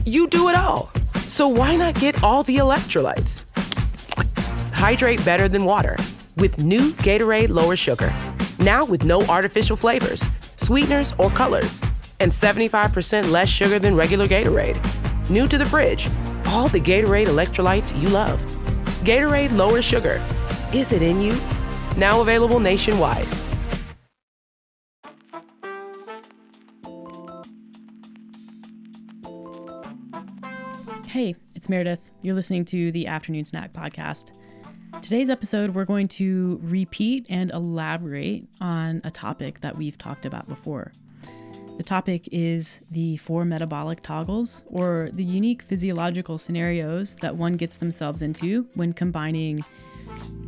You do it all. So why not get all the electrolytes? Hydrate better than water with new Gatorade Lower Sugar. Now with no artificial flavors, sweeteners, or colors. And 75% less sugar than regular Gatorade. New to the fridge. All the Gatorade electrolytes you love. Gatorade Lower Sugar. Is it in you? Now available nationwide. Hey, it's Meredith. You're listening to the Afternoon Snack Podcast. Today's episode, we're going to repeat and elaborate on a topic that we've talked about before. The topic is the 4 metabolic toggles, or the unique physiological scenarios that one gets themselves into when combining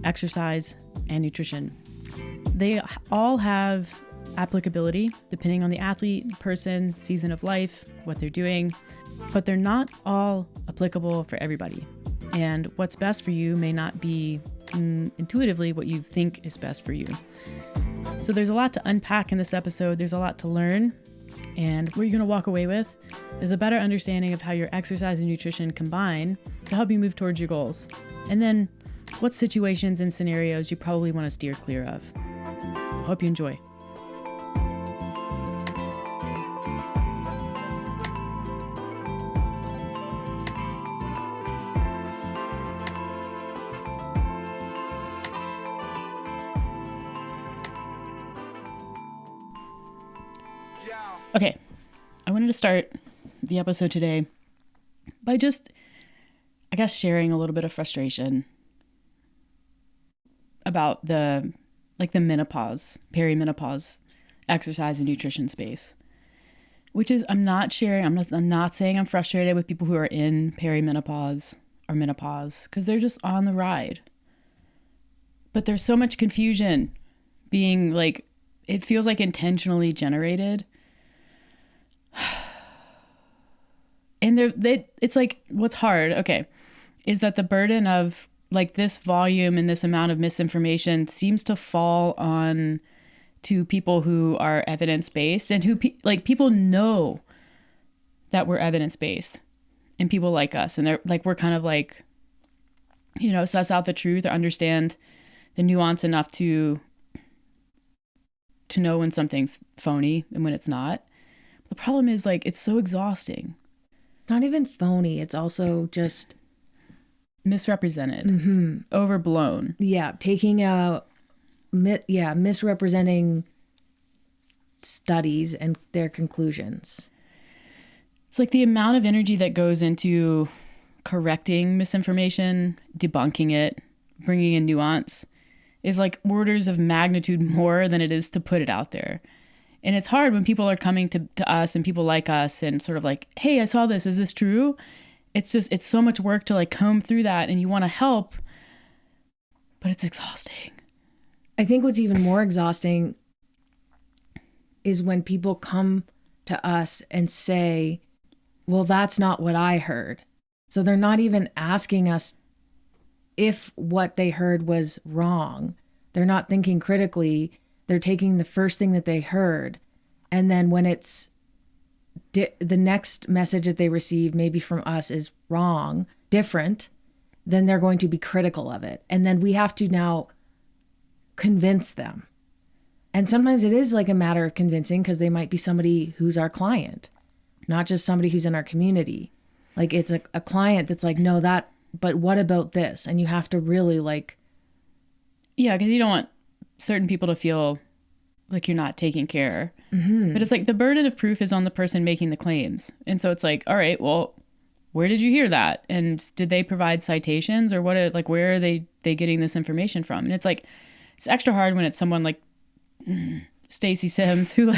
exercise and nutrition. They all have applicability depending on the athlete, person, season of life, what they're doing, but they're not all applicable for everybody. And what's best for you may not be intuitively what you think is best for you. So there's a lot to unpack in this episode. There's a lot to learn. And what you're going to walk away with is a better understanding of how your exercise and nutrition combine to help you move towards your goals. And then what situations and scenarios you probably want to steer clear of. I hope you enjoy. Okay, I wanted to start the episode today by just, I guess, sharing a little bit of frustration about the menopause, perimenopause exercise and nutrition space, which is, I'm not saying I'm frustrated with people who are in perimenopause or menopause, because they're just on the ride. But there's so much confusion being like, it feels like intentionally generated. And it's like, what's hard, okay, is that the burden of like this volume and this amount of misinformation seems to fall on to people who are evidence-based and who people know that we're evidence-based, and people like us, and they're like, we're kind of like, you know, suss out the truth or understand the nuance enough to know when something's phony and when it's not. The problem is, like, it's so exhausting. It's not even phony. It's also just misrepresented, overblown. Yeah, taking out, misrepresenting studies and their conclusions. It's like the amount of energy that goes into correcting misinformation, debunking it, bringing in nuance is like orders of magnitude more than it is to put it out there. And it's hard when people are coming to us and people like us and sort of like, hey, I saw this. Is this true? It's so much work to like comb through that, and you want to help, but it's exhausting. I think what's even more exhausting is when people come to us and say, well, that's not what I heard. So they're not even asking us if what they heard was wrong. They're not thinking critically. They're taking the first thing that they heard, and then when it's the next message that they receive, maybe from us, is wrong, different, then they're going to be critical of it. And then we have to now convince them. And sometimes it is like a matter of convincing, because they might be somebody who's our client, not just somebody who's in our community. Like, it's a client that's like, no, but what about this? And you have to really like... Yeah, because you don't want certain people to feel like you're not taking care. But it's like the burden of proof is on the person making the claims. And so it's like, all right, well, where did you hear that? And did they provide citations, or where are they getting this information from? And it's like, it's extra hard when it's someone like Stacey Sims, who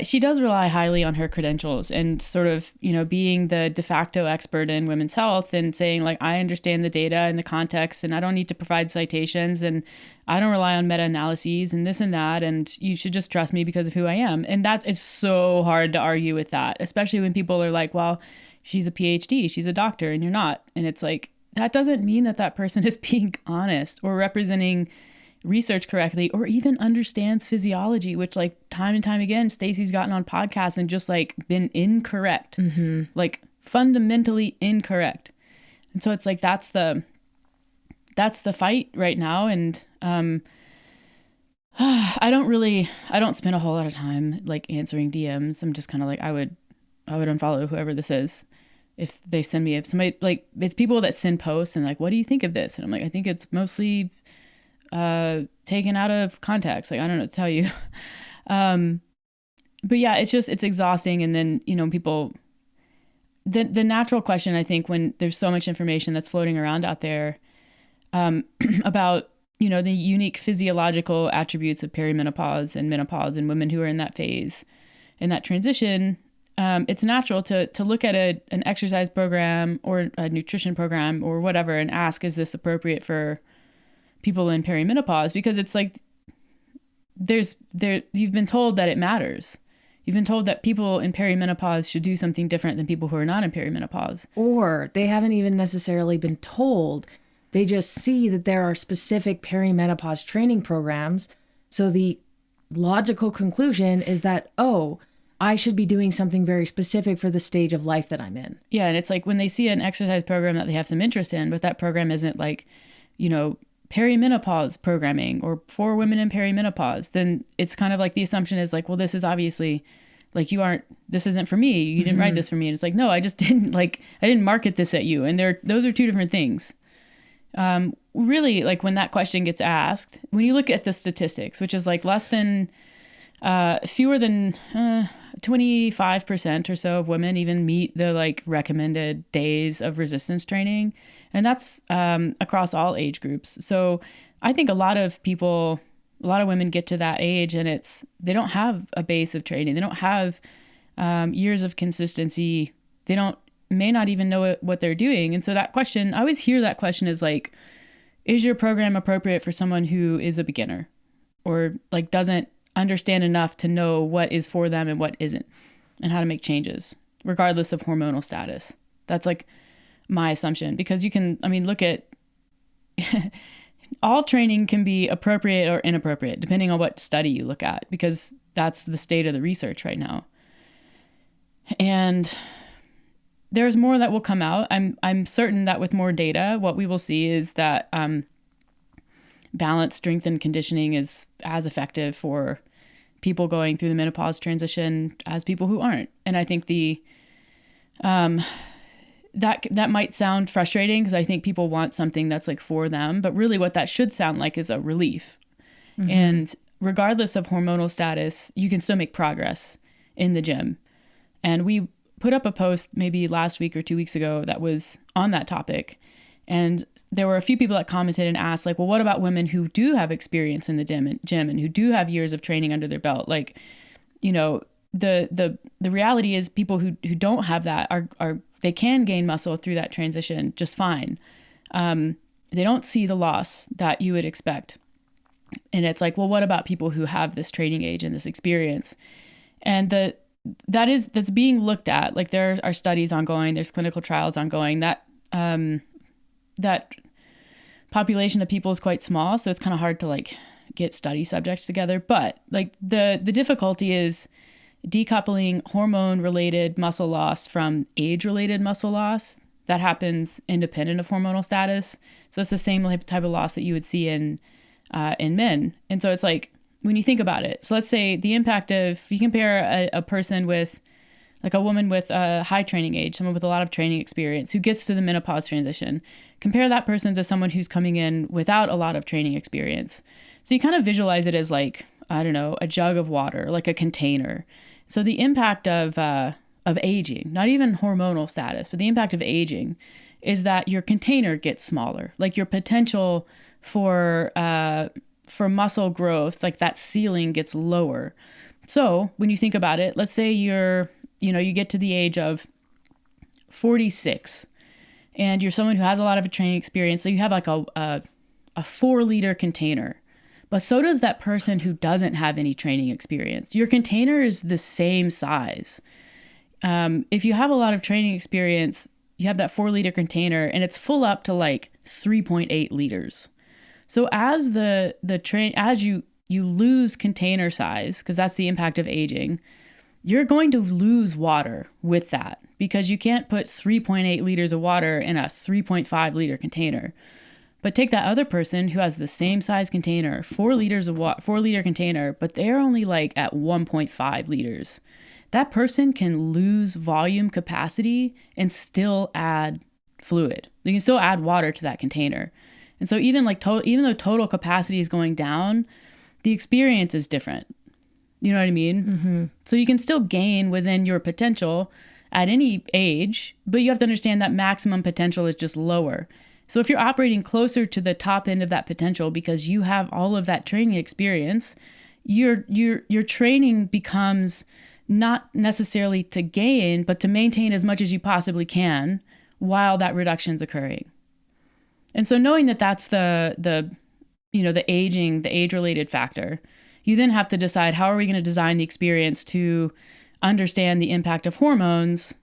she does rely highly on her credentials and sort of, being the de facto expert in women's health and saying like, I understand the data and the context, and I don't need to provide citations, and I don't rely on meta-analyses and this and that, and you should just trust me because of who I am. And that is so hard to argue with that, especially when people are like, well, she's a PhD, she's a doctor, and you're not. And it's like, that doesn't mean that person is being honest or representing research correctly, or even understands physiology, which time and time again, Stacey's gotten on podcasts and just been incorrect, fundamentally incorrect. And so it's like, that's the fight right now. And I don't spend a whole lot of time like answering DMs. I'm just kind of like, I would unfollow whoever this is if they send me, if somebody, like, it's people that send posts and like, what do you think of this? And I'm like, I think it's mostly taken out of context. Like, I don't know what to tell you. But yeah, it's exhausting. And then, people, the natural question, I think, when there's so much information that's floating around out there about, the unique physiological attributes of perimenopause and menopause in women who are in that phase, in that transition, it's natural to look at an exercise program or a nutrition program or whatever and ask, is this appropriate for people in perimenopause? Because it's like, you've been told that it matters. You've been told that people in perimenopause should do something different than people who are not in perimenopause. Or they haven't even necessarily been told. They just see that there are specific perimenopause training programs. So the logical conclusion is that, oh, I should be doing something very specific for the stage of life that I'm in. Yeah. And it's like when they see an exercise program that they have some interest in, but that program isn't like, perimenopause programming or for women in perimenopause, then it's kind of like the assumption is like, well, this is obviously like, this isn't for me. You didn't write this for me. And it's like, no, I just didn't I didn't market this at you. And those are two different things. Really, like when that question gets asked, when you look at the statistics, which is like fewer than 25% or so of women even meet the like recommended days of resistance training. And that's across all age groups. So I think a lot of women get to that age and they don't have a base of training. They don't have years of consistency. They may not even know what they're doing. And so that question, I always hear that question is like, is your program appropriate for someone who is a beginner or like doesn't understand enough to know what is for them and what isn't and how to make changes regardless of hormonal status? That's like my assumption, because you can, look at all training can be appropriate or inappropriate depending on what study you look at, because that's the state of the research right now. And there's more that will come out. I'm certain that with more data, what we will see is that balanced strength and conditioning is as effective for people going through the menopause transition as people who aren't. And I think that might sound frustrating because I think people want something that's like for them, but really what that should sound like is a relief. Mm-hmm. And regardless of hormonal status, you can still make progress in the gym. And we put up a post maybe last week or 2 weeks ago that was on that topic. And there were a few people that commented and asked like, well, what about women who do have experience in the gym and who do have years of training under their belt? Like, the reality is people who don't have that are they can gain muscle through that transition just fine. They don't see the loss that you would expect. And it's like, well, what about people who have this training age and this experience? And that's being looked at. Like there are studies ongoing, there's clinical trials ongoing. That population of people is quite small, so it's kind of hard to like get study subjects together. But like the difficulty is decoupling hormone-related muscle loss from age-related muscle loss that happens independent of hormonal status. So it's the same type of loss that you would see in men. And so it's like, when you think about it, so let's say the impact of, you compare a person with, like a woman with a high training age, someone with a lot of training experience who gets to the menopause transition, compare that person to someone who's coming in without a lot of training experience. So you kind of visualize it as like, I don't know, a jug of water, like a container. So the impact of aging, not even hormonal status, but the impact of aging is that your container gets smaller, like your potential for muscle growth, like that ceiling gets lower. So when you think about it, let's say you get to the age of 46 and you're someone who has a lot of training experience. So you have like a 4-liter container, but so does that person who doesn't have any training experience. Your container is the same size. If you have a lot of training experience, you have that 4-liter container and it's full up to like 3.8 liters. So as as you lose container size, because that's the impact of aging, you're going to lose water with that because you can't put 3.8 liters of water in a 3.5 liter container. But take that other person who has the same size container, 4 liters of 4 liter container, but they're only like at 1.5 liters. That person can lose volume capacity and still add fluid. You can still add water to that container. And so even though total capacity is going down, the experience is different. You know what I mean? Mm-hmm. So you can still gain within your potential at any age, but you have to understand that maximum potential is just lower. So if you're operating closer to the top end of that potential because you have all of that training experience, your training becomes not necessarily to gain, but to maintain as much as you possibly can while that reduction is occurring. And so knowing that that's the age-related factor, you then have to decide how are we going to design the experience to understand the impact of hormones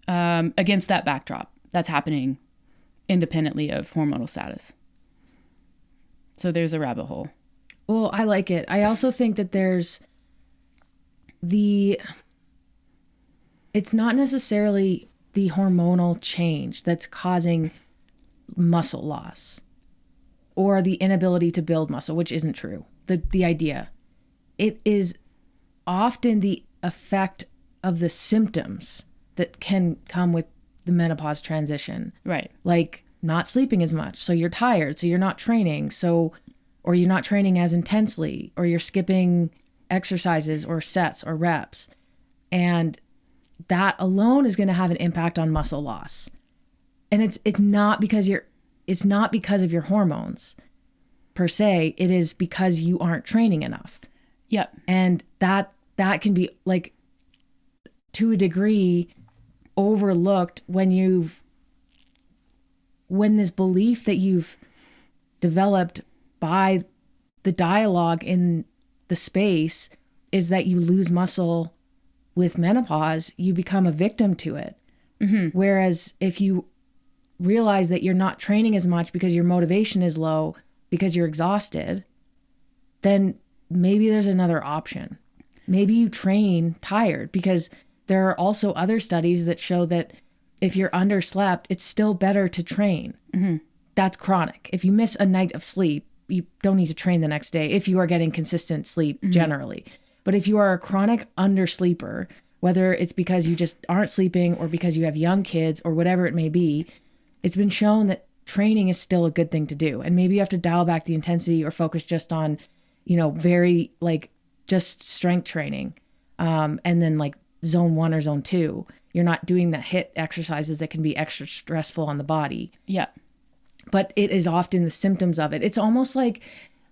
against that backdrop that's happening independently of hormonal status. So there's a rabbit hole. Well, I like it. I also think that it's not necessarily the hormonal change that's causing muscle loss or the inability to build muscle, which isn't true. The idea. It is often the effect of the symptoms that can come with the menopause transition. Right. Like not sleeping as much. So you're tired. So you're not training. Or you're not training as intensely, or you're skipping exercises or sets or reps. And that alone is going to have an impact on muscle loss. And it's not because of your hormones per se. It is because you aren't training enough. Yep. And that can be like to a degree overlooked when this belief that you've developed by the dialogue in the space is that you lose muscle with menopause, you become a victim to it. Mm-hmm. Whereas if you realize that you're not training as much because your motivation is low, because you're exhausted, then maybe there's another option. Maybe you train tired, because there are also other studies that show that if you're underslept, it's still better to train. Mm-hmm. That's chronic. If you miss a night of sleep, you don't need to train the next day if you are getting consistent sleep generally. But if you are a chronic undersleeper, whether it's because you just aren't sleeping or because you have young kids or whatever it may be, it's been shown that training is still a good thing to do. And maybe you have to dial back the intensity or focus just on, very just strength training. And then like zone 1 or zone 2, you're not doing the HIIT exercises that can be extra stressful on the body. Yeah. But it is often the symptoms of it. It's almost like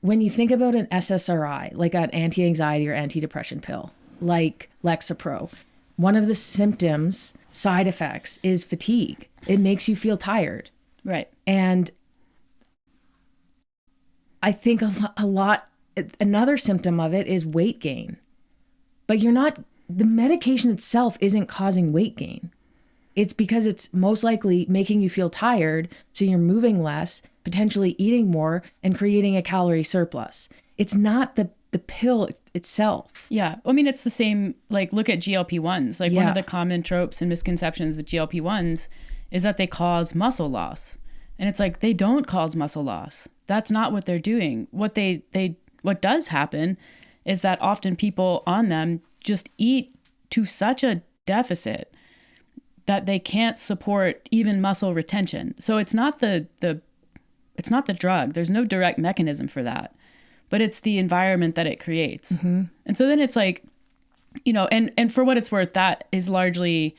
when you think about an SSRI, like an anti-anxiety or antidepressant pill, like Lexapro, one of the symptoms, side effects, is fatigue. It makes you feel tired. Right. And I think another symptom of it is weight gain. But the medication itself isn't causing weight gain. It's because it's most likely making you feel tired, so you're moving less, potentially eating more, and creating a calorie surplus. It's not the pill itself. Yeah. I mean, it's the same, like, look at GLP-1s. Like, one of the common tropes and misconceptions with GLP-1s is that they cause muscle loss. And it's like, they don't cause muscle loss. That's not what they're doing. What does happen is that often people on them just eat to such a deficit that they can't support even muscle retention. So it's not the drug. There's no direct mechanism for that, but it's the environment that it creates. Mm-hmm. And so then it's like, and for what it's worth, that is largely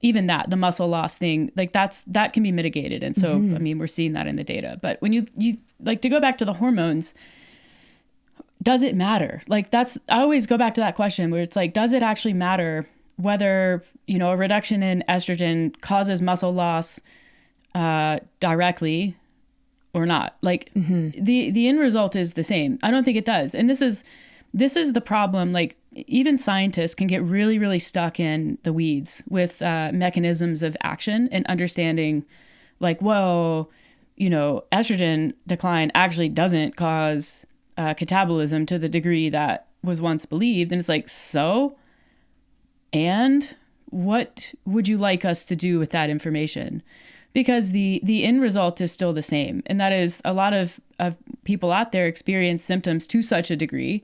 even the muscle loss thing, like that can be mitigated. And so, I mean, we're seeing that in the data, but when you like, to go back to the hormones, does it matter? Like I always go back to that question where it's like, does it actually matter whether, a reduction in estrogen causes muscle loss directly or not? Like the end result is the same. I don't think it does. And this is the problem. Like, even scientists can get really, really stuck in the weeds with mechanisms of action and understanding, like, well, estrogen decline actually doesn't cause catabolism to the degree that was once believed. And it's like, so And what would you like us to do with that information? Because the end result is still the same. And that is a lot of people out there experience symptoms to such a degree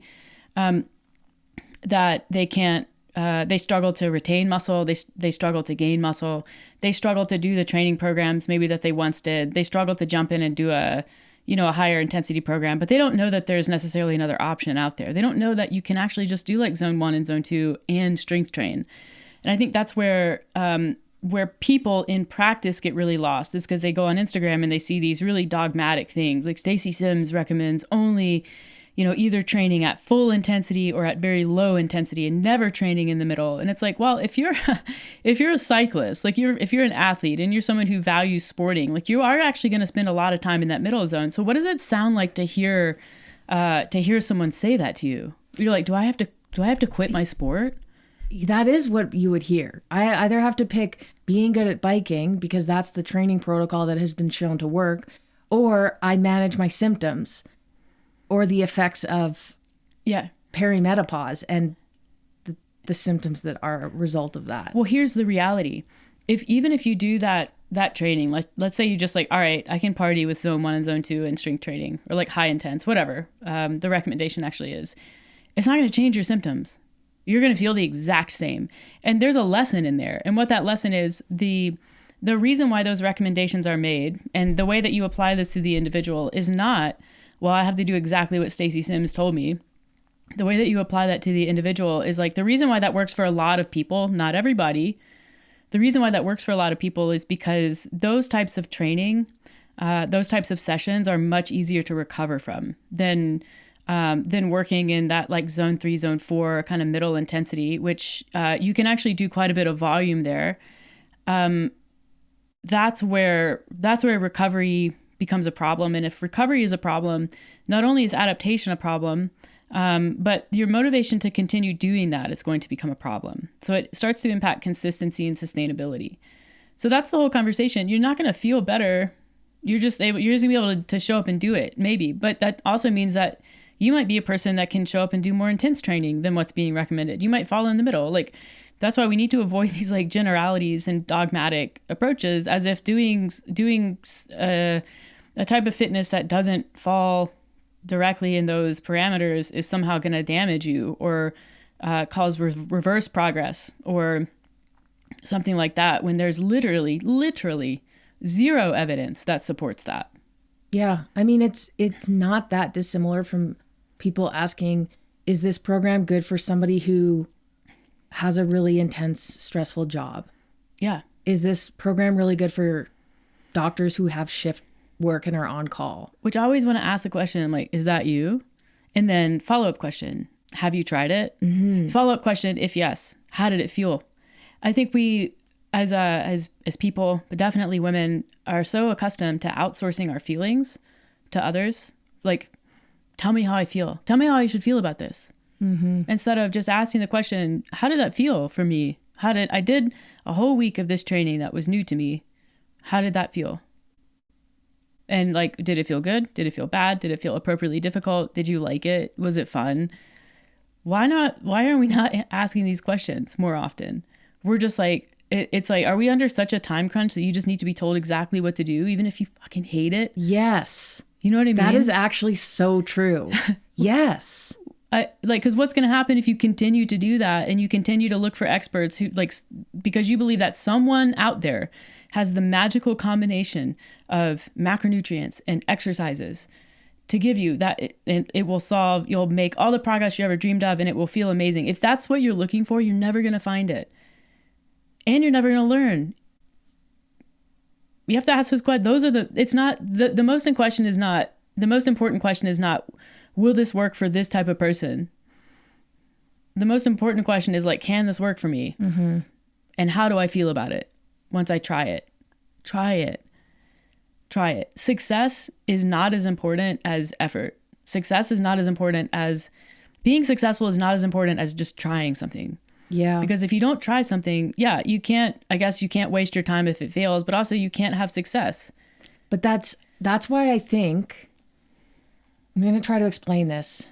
that they can't, they struggle to retain muscle. They struggle to gain muscle. They struggle to do the training programs maybe that they once did. They struggle to jump in and do a higher intensity program, but they don't know that there's necessarily another option out there. They don't know that you can actually just do like zone 1 and zone 2 and strength train. And I think that's where people in practice get really lost, is because they go on Instagram and they see these really dogmatic things. Like Stacy Sims recommends only, either training at full intensity or at very low intensity and never training in the middle. And it's like, well, if you're a cyclist, like if you're an athlete and you're someone who values sporting, like you are actually going to spend a lot of time in that middle zone. So what does it sound like to hear someone say that to you? You're like, do I have to quit my sport? That is what you would hear. I either have to pick being good at biking because that's the training protocol that has been shown to work, or I manage my symptoms or the effects of perimenopause and the symptoms that are a result of that. Well, here's the reality. Even if you do that training, let's say you just like, all right, I can party with zone 1 and zone 2 and strength training, or like high intense, whatever the recommendation actually is, it's not going to change your symptoms. You're going to feel the exact same. And there's a lesson in there. And what that lesson is, the reason why those recommendations are made and the way that you apply this to the individual is not, well, I have to do exactly what Stacy Sims told me. The way that you apply that to the individual is like, the reason why that works for a lot of people, not everybody, the reason why that works for a lot of people is because those types of training, those types of sessions are much easier to recover from than working in that like zone 3, zone 4 kind of middle intensity, which you can actually do quite a bit of volume there. That's where recovery becomes a problem. And if recovery is a problem, not only is adaptation a problem, but your motivation to continue doing that is going to become a problem. So it starts to impact consistency and sustainability. So that's the whole conversation. You're not going to feel better. You're just going to be able to show up and do it, maybe. But that also means that you might be a person that can show up and do more intense training than what's being recommended. You might fall in the middle. Like, that's why we need to avoid these like generalities and dogmatic approaches, as if doing a type of fitness that doesn't fall directly in those parameters is somehow going to damage you or cause reverse progress or something like that, when there's literally zero evidence that supports that. Yeah. I mean, it's not that dissimilar from people asking, is this program good for somebody who has a really intense, stressful job? Yeah. Is this program really good for doctors who have shift work and are on call? Which I always want to ask the question, like, is that you? And then follow-up question, have you tried it? Mm-hmm. Follow-up question, if yes, how did it feel? I think we, as people, but definitely women, are so accustomed to outsourcing our feelings to others. Like, tell me how I feel. Tell me how I should feel about this. Mm-hmm. Instead of just asking the question, how did that feel for me? I did a whole week of this training that was new to me. How did that feel? And like, did it feel good? Did it feel bad? Did it feel appropriately difficult? Did you like it? Was it fun? Why are we not asking these questions more often? We're just like, it's like, are we under such a time crunch that you just need to be told exactly what to do, even if you fucking hate it? Yes. You know what I mean? That is actually so true. Yes. Because what's going to happen if you continue to do that and you continue to look for experts who, like, because you believe that someone out there has the magical combination of macronutrients and exercises to give you that, it will solve, you'll make all the progress you ever dreamed of and it will feel amazing. If that's what you're looking for, you're never going to find it. And you're never going to learn. You have to ask those questions. The most important question is not, will this work for this type of person? The most important question is like, can this work for me? Mm-hmm. And how do I feel about it once I try it? Try it. Success is not as important as effort. Success is not as important as being successful is not as important as just trying something. Yeah. Because if you don't try something, you can't waste your time if it fails, but also you can't have success. But that's why I think, I'm going to try to explain this.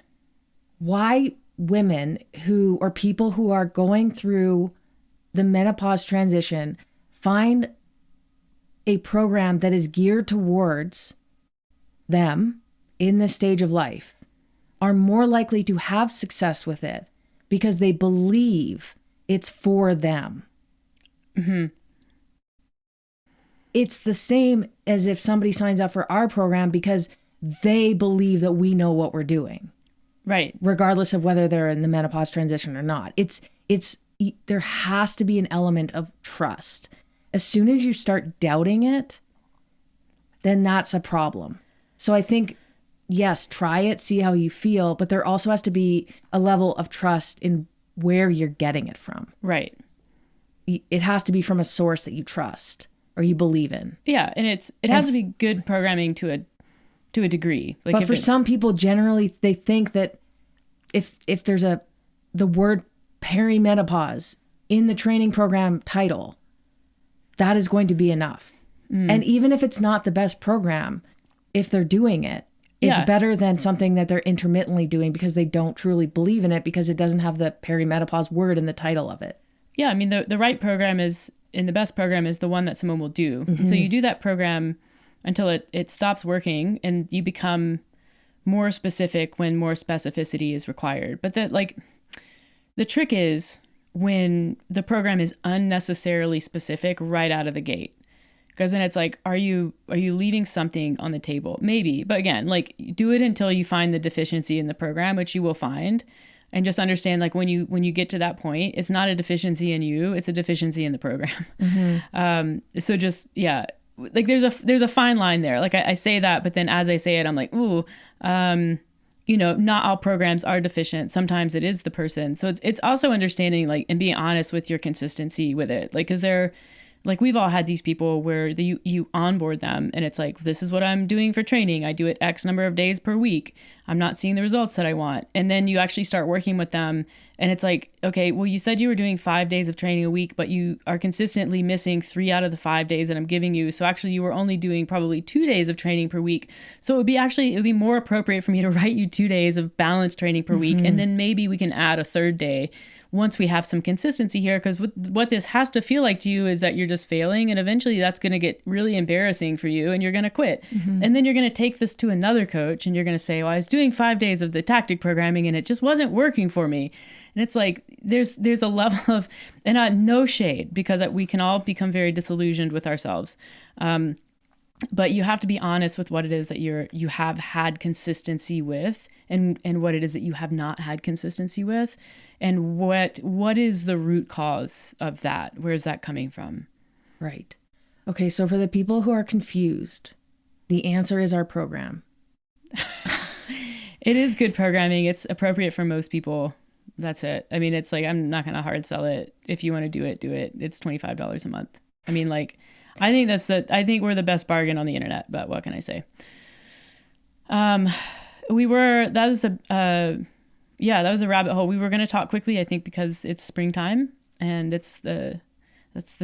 Why women or people who are going through the menopause transition find a program that is geared towards them in this stage of life are more likely to have success with it because they believe it's for them. Mm-hmm. It's the same as if somebody signs up for our program because they believe that we know what we're doing. Right. Regardless of whether they're in the menopause transition or not. There has to be an element of trust. As soon as you start doubting it, then that's a problem. So I think, yes, try it, see how you feel, but there also has to be a level of trust in where you're getting it from. Right. It has to be from a source that you trust or you believe in. Yeah, and it has to be good programming to a degree. Like, but for some people, generally, they think that if there's the word perimenopause in the training program title, that is going to be enough. And even if it's not the best program, if they're doing it, it's better than something that they're intermittently doing because they don't truly believe in it because it doesn't have the perimenopause word in the title of it. Yeah, I mean, the right program is, and the best program is the one that someone will do. Mm-hmm. And so you do that program until it stops working and you become more specific when more specificity is required. But the trick is when the program is unnecessarily specific right out of the gate. Because then it's like, are you leaving something on the table? Maybe. But again, like, do it until you find the deficiency in the program, which you will find. And just understand, like, when you get to that point, it's not a deficiency in you, it's a deficiency in the program. Mm-hmm. So just, yeah, like there's a fine line there. Like I say that, but then as I say it, I'm like, ooh, not all programs are deficient. Sometimes it is the person. So it's also understanding, like, and being honest with your consistency with it. Like, 'cause like, we've all had these people where you onboard them and it's like, this is what I'm doing for training. I do it X number of days per week. I'm not seeing the results that I want. And then you actually start working with them and it's like, okay, well, you said you were doing 5 days of training a week, but you are consistently missing 3 out of the 5 days that I'm giving you. So actually you were only doing probably 2 days of training per week. So it would be more appropriate for me to write you 2 days of balanced training per week. And then maybe we can add a third day once we have some consistency here, because what this has to feel like to you is that you're just failing, and eventually that's going to get really embarrassing for you and you're going to quit. And then you're going to take this to another coach and you're going to say, well, I was doing 5 days of the tactic programming and it just wasn't working for me. And it's like, there's a level of, and no shade, because we can all become very disillusioned with ourselves. But you have to be honest with what it is that you have had consistency with and what it is that you have not had consistency with. And what is the root cause of that? Where is that coming from? Right. Okay, so for the people who are confused, the answer is our program. It is good programming. It's appropriate for most people. That's it. I mean, it's like, I'm not going to hard sell it. If you want to do it, do it. It's $25 a month. I mean, like, I think we're the best bargain on the internet, but what can I say? That was a rabbit hole. We were going to talk quickly, I think, because it's springtime and that's the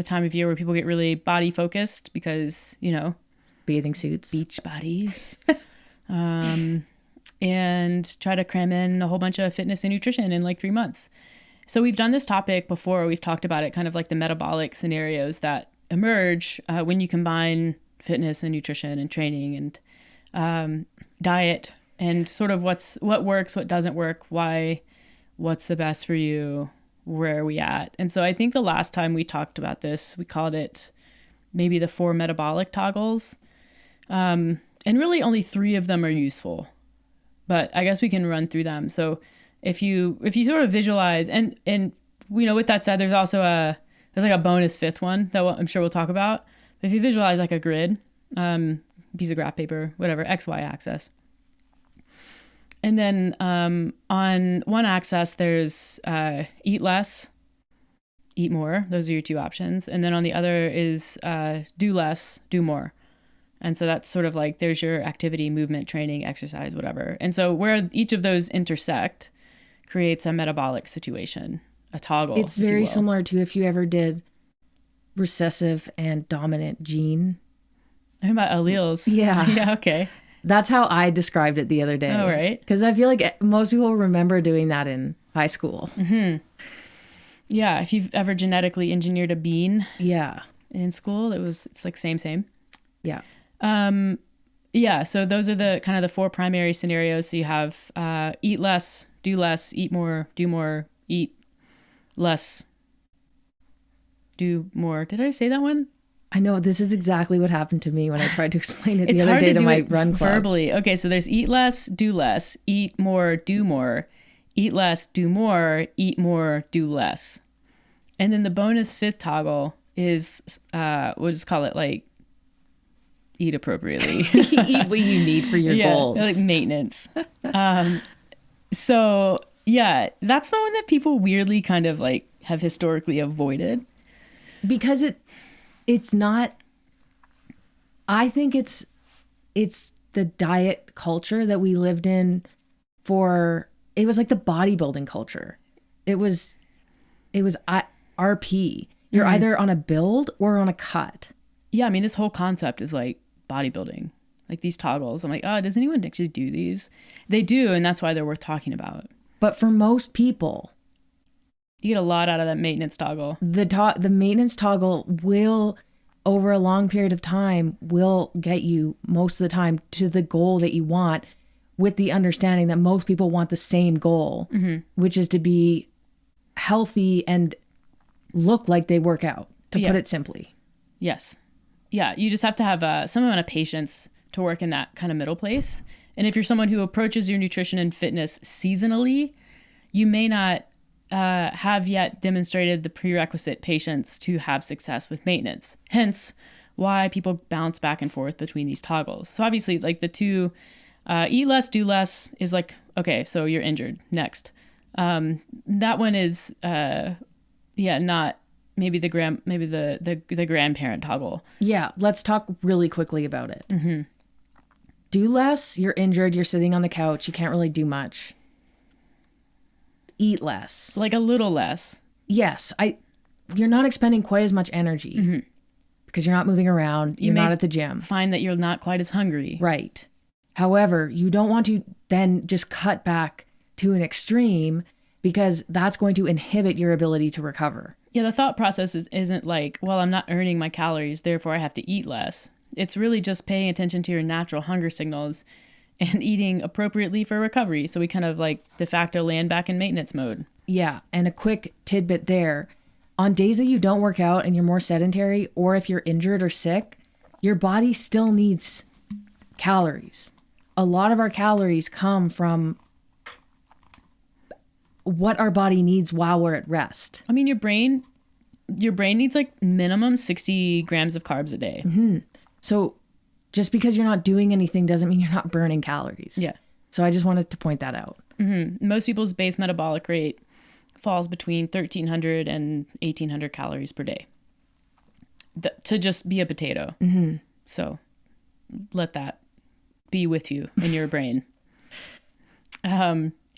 time of year where people get really body focused because, bathing suits, beach bodies, and try to cram in a whole bunch of fitness and nutrition in like 3 months. So we've done this topic before. We've talked about it, kind of like the metabolic scenarios that emerge when you combine fitness and nutrition and training and diet, and sort of what works, what doesn't work, why, what's the best for you, where are we at? And so I think the last time we talked about this, we called it maybe the 4 metabolic toggles. And really only 3 of them are useful, but I guess we can run through them. So if you sort of visualize, and with that said, there's also there's like a bonus 5th one that I'm sure we'll talk about. But if you visualize like a grid, piece of graph paper, whatever, XY axis. And then on one axis, there's eat less, eat more. Those are your 2 options. And then on the other is do less, do more. And so that's sort of like, there's your activity, movement, training, exercise, whatever. And so where each of those intersect creates a metabolic situation, a toggle. It's very similar to if you ever did recessive and dominant gene. I'm about alleles. Yeah. Yeah, okay. That's how I described it the other day. Oh, right. Because I feel like most people remember doing that in high school. Mm-hmm. Yeah, if you've ever genetically engineered a bean Yeah. in school, it's like same. Yeah. Yeah, so those are the kind of the four primary scenarios. So you have eat less, do less, eat more, do more, eat less, do more. Did I say that one? I know this is exactly what happened to me when I tried to explain it It's the other hard day to to do my it run club. verbally. Okay, so there's eat less, do less, eat more, do more, eat less, do more, eat more, do less. And then the bonus fifth toggle is, we'll just call it like eat appropriately. Eat what you need for your goals. Like maintenance. So yeah, that's the one that people weirdly kind of like have historically avoided. Because it's not, I think it's the diet culture that we lived in it was like the bodybuilding culture. It was RP. You're either on a build or on a cut. Yeah, I mean, this whole concept is like bodybuilding, like these toggles. I'm like, oh, does anyone actually do these? They do, and that's why they're worth talking about. But for most people, You get a lot out of that maintenance toggle. the maintenance toggle will, over a long period of time, will get you most of the time to the goal that you want, with the understanding that most people want the same goal, which is to be healthy and look like they work out, to put it simply. Yes. Yeah, you just have to have some amount of patience to work in that kind of middle place. And if you're someone who approaches your nutrition and fitness seasonally, you may not have yet demonstrated the prerequisite patience to have success with maintenance. Hence why people bounce back and forth between these toggles. So obviously, like the two, eat less, do less is like, okay, so you're injured. Next. That one is, not maybe the grandparent toggle. Yeah, let's talk really quickly about it. Do less, you're injured, you're sitting on the couch, you can't really do much. Eat less. Like a little less. Yes, you're not expending quite as much energy because you're not moving around, you're not at the gym. Find that you're not quite as hungry. Right. However, you don't want to then just cut back to an extreme, because that's going to inhibit your ability to recover. Yeah, the thought process isn't like, well, I'm not earning my calories, therefore I have to eat less. It's really just paying attention to your natural hunger signals and eating appropriately for recovery. So we kind of like de facto land back in maintenance mode. Yeah. And a quick tidbit there. On days that you don't work out and you're more sedentary, or if you're injured or sick, your body still needs calories. A lot of our calories come from what our body needs while we're at rest. I mean, your brain needs like minimum 60 grams of carbs a day. So just because you're not doing anything doesn't mean you're not burning calories. Yeah. So I just wanted to point that out. Most people's base metabolic rate falls between 1,300 and 1,800 calories per day to just be a potato. So let that be with you in your brain.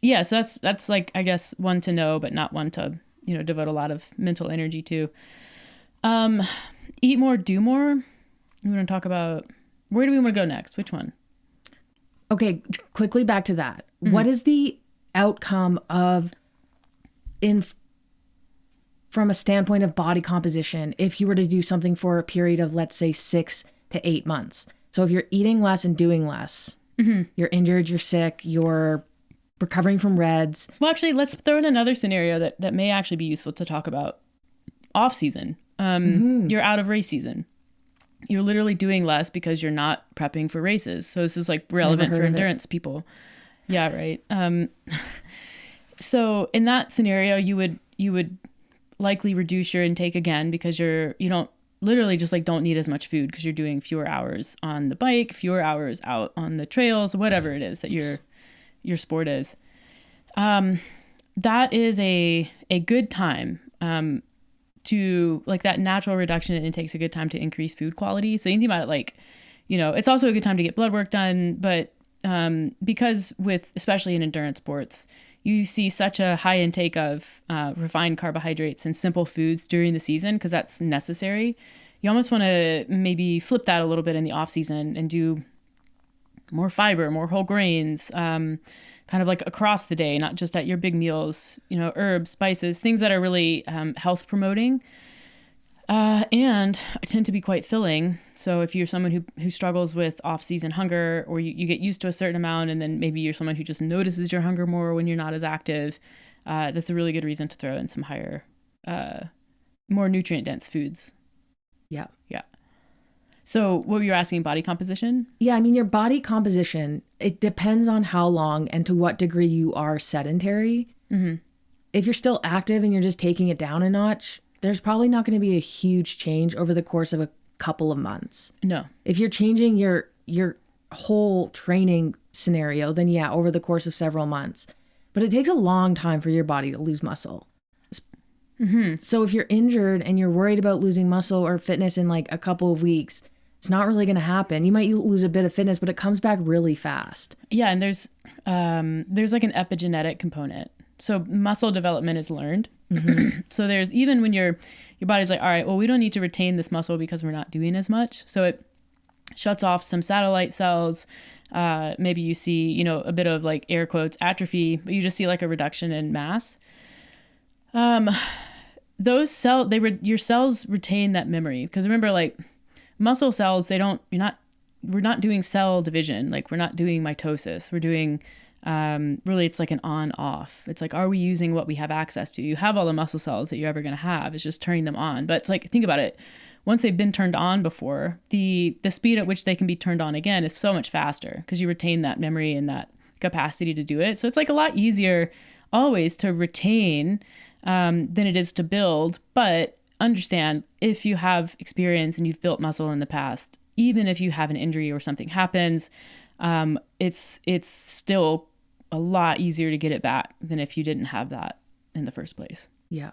Yeah, so that's like, I guess, one to know, but not one to, devote a lot of mental energy to. Eat more, do more. We want to talk about, where do we want to go next? Which one? Okay, quickly back to that. What is the outcome from a standpoint of body composition if you were to do something for a period of, let's say, 6 to 8 months? So if you're eating less and doing less, you're injured, you're sick, you're recovering from REDs. Well, actually, let's throw in another scenario that may actually be useful to talk about. Off season. You're out of race season. You're literally doing less because you're not prepping for races. So this is like relevant for endurance people. Yeah, right. So in that scenario, you would likely reduce your intake again because you don't literally just like don't need as much food because you're doing fewer hours on the bike, fewer hours out on the trails, whatever it is that your sport is. That is a good time to, like, that natural reduction in intake is a good time to increase food quality. So you think about it like, it's also a good time to get blood work done, but because especially in endurance sports, you see such a high intake of refined carbohydrates and simple foods during the season because that's necessary. You almost want to maybe flip that a little bit in the off season and do more fiber, more whole grains, kind of like across the day, not just at your big meals, herbs, spices, things that are really health promoting. And I tend to be quite filling. So if you're someone who struggles with off-season hunger, or you get used to a certain amount, and then maybe you're someone who just notices your hunger more when you're not as active, that's a really good reason to throw in some higher, more nutrient-dense foods. Yeah. Yeah. So what were you asking, body composition? Yeah, I mean, your body composition, it depends on how long and to what degree you are sedentary. Mm-hmm. If you're still active and you're just taking it down a notch, there's probably not going to be a huge change over the course of a couple of months. No. If you're changing your whole training scenario, then yeah, over the course of several months. But it takes a long time for your body to lose muscle. Mm-hmm. So if you're injured and you're worried about losing muscle or fitness in like a couple of weeks, it's not really going to happen. You might lose a bit of fitness, but it comes back really fast. Yeah, and there's like an epigenetic component. So muscle development is learned. Mm-hmm. So there's, even when your body's like, all right, well, we don't need to retain this muscle because we're not doing as much. So it shuts off some satellite cells. Maybe you see, a bit of like air quotes atrophy, but you just see like a reduction in mass. Those cells, your cells retain that memory, because remember, like muscle cells, we're not doing cell division. Like we're not doing mitosis. We're doing, really, it's like an on off. It's like, are we using what we have access to? You have all the muscle cells that you're ever going to have. It's just turning them on. But it's like, think about it. Once they've been turned on before, the speed at which they can be turned on again is so much faster, because you retain that memory and that capacity to do it. So it's like a lot easier always to retain than it is to build. But understand, if you have experience and you've built muscle in the past, even if you have an injury or something happens, it's still a lot easier to get it back than if you didn't have that in the first place. Yeah.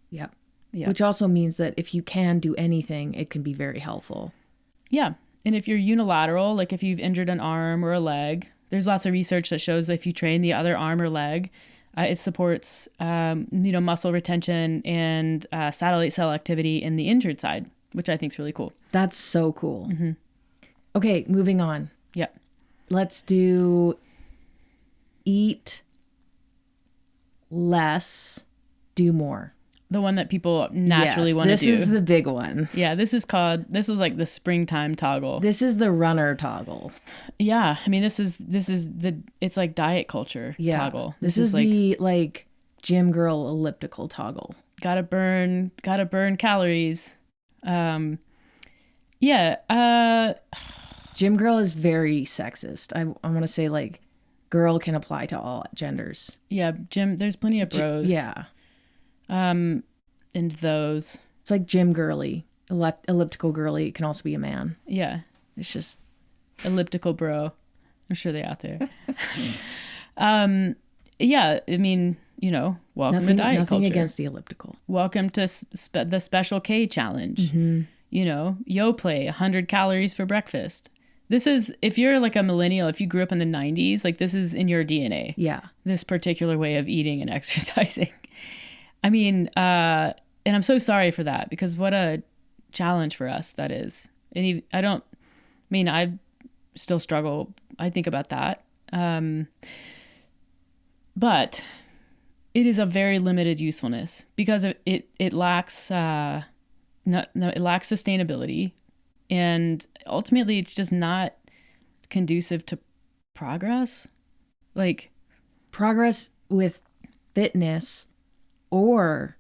Yeah. Yeah. Which also means that if you can do anything, it can be very helpful. Yeah. And if you're unilateral, like if you've injured an arm or a leg, there's lots of research that shows if you train the other arm or leg, it supports, muscle retention and satellite cell activity in the injured side, which I think is really cool. That's so cool. Mm-hmm. Okay, moving on. Yeah. Let's do eat less, do more. The one that people naturally want to do. This is the big one. Yeah, this is like the springtime toggle. This is the runner toggle. Yeah, I mean, it's like diet culture toggle. This is like the gym girl elliptical toggle. Gotta burn calories. Gym girl is very sexist. I want to say like girl can apply to all genders. Yeah, gym. There's plenty of bros. Yeah. And those. It's like gym girly, elliptical girly. It can also be a man. Yeah. It's just elliptical bro. I'm sure they're out there. Yeah. I mean, welcome to diet culture. Nothing against the elliptical. Welcome to the Special K challenge. Mm-hmm. Yo play 100 calories for breakfast. This is, if you're like a millennial, if you grew up in the 90s, like this is in your DNA. Yeah. This particular way of eating and exercising. I mean, and I'm so sorry for that, because what a challenge for us that is. And I still struggle. I think about that. But it is a very limited usefulness, because it lacks, it lacks sustainability, and ultimately it's just not conducive to progress. Like progress with fitness or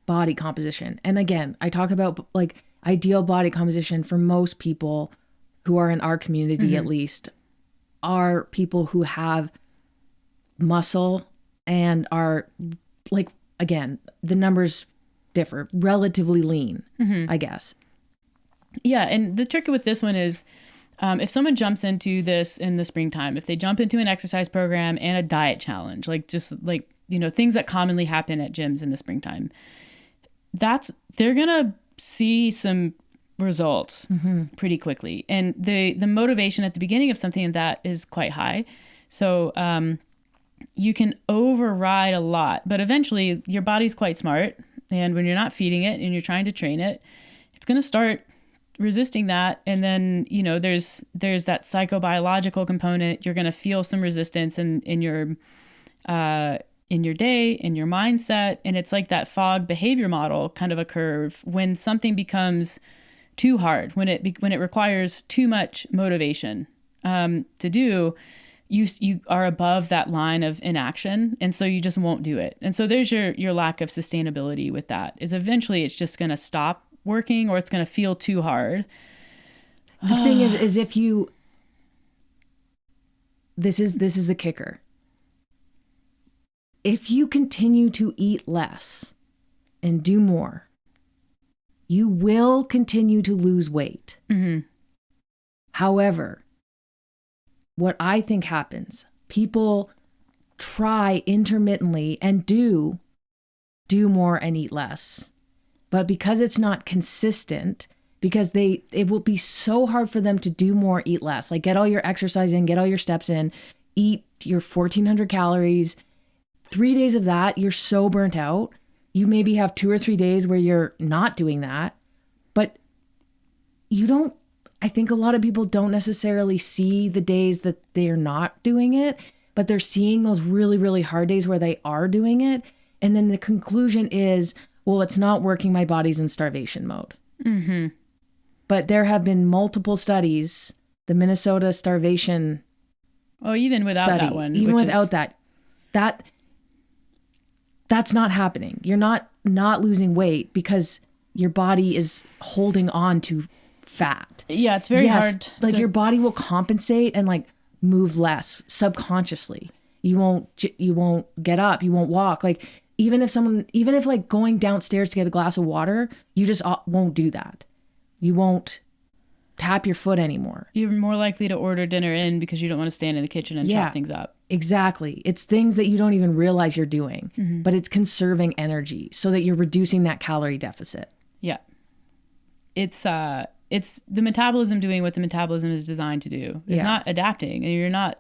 body composition. And again, I talk about like ideal body composition for most people who are in our community, at least, are people who have muscle and are like, again, the numbers differ, relatively lean, I guess. Yeah. And the trick with this one is, if someone jumps into this in the springtime, if they jump into an exercise program and a diet challenge, like just like, things that commonly happen at gyms in the springtime, they're going to see some results pretty quickly. And the motivation at the beginning of something that is quite high. So, you can override a lot, but eventually your body's quite smart. And when you're not feeding it and you're trying to train it, it's going to start resisting that. And then, there's that psychobiological component. You're going to feel some resistance in your day, in your mindset. And it's like that fog behavior model kind of a curve. When something becomes too hard, when it requires too much motivation to do, you are above that line of inaction. And so you just won't do it. And so there's your lack of sustainability with that, is eventually it's just going to stop working, or it's going to feel too hard. The thing is if you, this is the kicker. If you continue to eat less and do more, you will continue to lose weight. Mm-hmm. However, what I think happens, people try intermittently and do more and eat less. But because it's not consistent, because it will be so hard for them to do more, eat less. Like, get all your exercise in, get all your steps in, eat your 1,400 calories. 3 days of that, you're so burnt out. You maybe have 2 or 3 days where you're not doing that. But I think a lot of people don't necessarily see the days that they're not doing it, but they're seeing those really, really hard days where they are doing it. And then the conclusion is, well, it's not working. My body's in starvation mode. Mm-hmm. But there have been multiple studies, the Minnesota starvation even without study, that one. even without that's not happening. You're not losing weight because your body is holding on to fat. Yeah, it's very hard. Like, your body will compensate and like move less subconsciously. You won't get up. You won't walk. Like, even if like going downstairs to get a glass of water, you just won't do that. You won't tap your foot anymore. You're more likely to order dinner in because you don't want to stand in the kitchen and chop things up. Exactly. It's things that you don't even realize you're doing, but it's conserving energy so that you're reducing that calorie deficit. Yeah. It's the metabolism doing what the metabolism is designed to do. It's not adapting, and you're not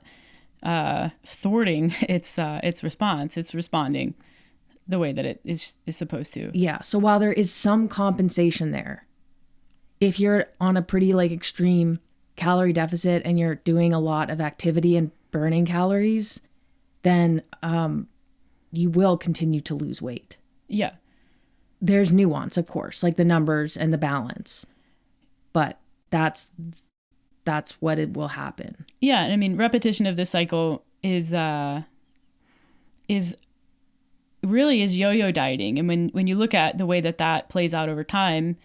thwarting its response. It's responding the way that it is supposed to. Yeah. So while there is some compensation there, if you're on a pretty like extreme calorie deficit and you're doing a lot of activity and burning calories, then you will continue to lose weight. Yeah. There's nuance, of course, like the numbers and the balance, but that's what it will happen. Yeah. I mean, repetition of this cycle is really yo-yo dieting. And when you look at the way that plays out over time,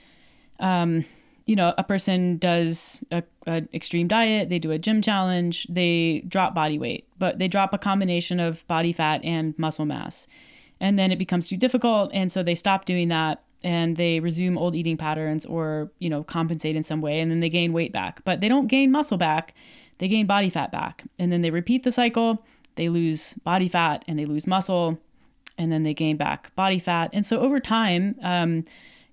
a person does an extreme diet, they do a gym challenge, they drop body weight, but they drop a combination of body fat and muscle mass. And then it becomes too difficult. And so they stop doing that and they resume old eating patterns or, compensate in some way. And then they gain weight back, but they don't gain muscle back. They gain body fat back. And then they repeat the cycle. They lose body fat and they lose muscle, and then they gain back body fat. And so over time,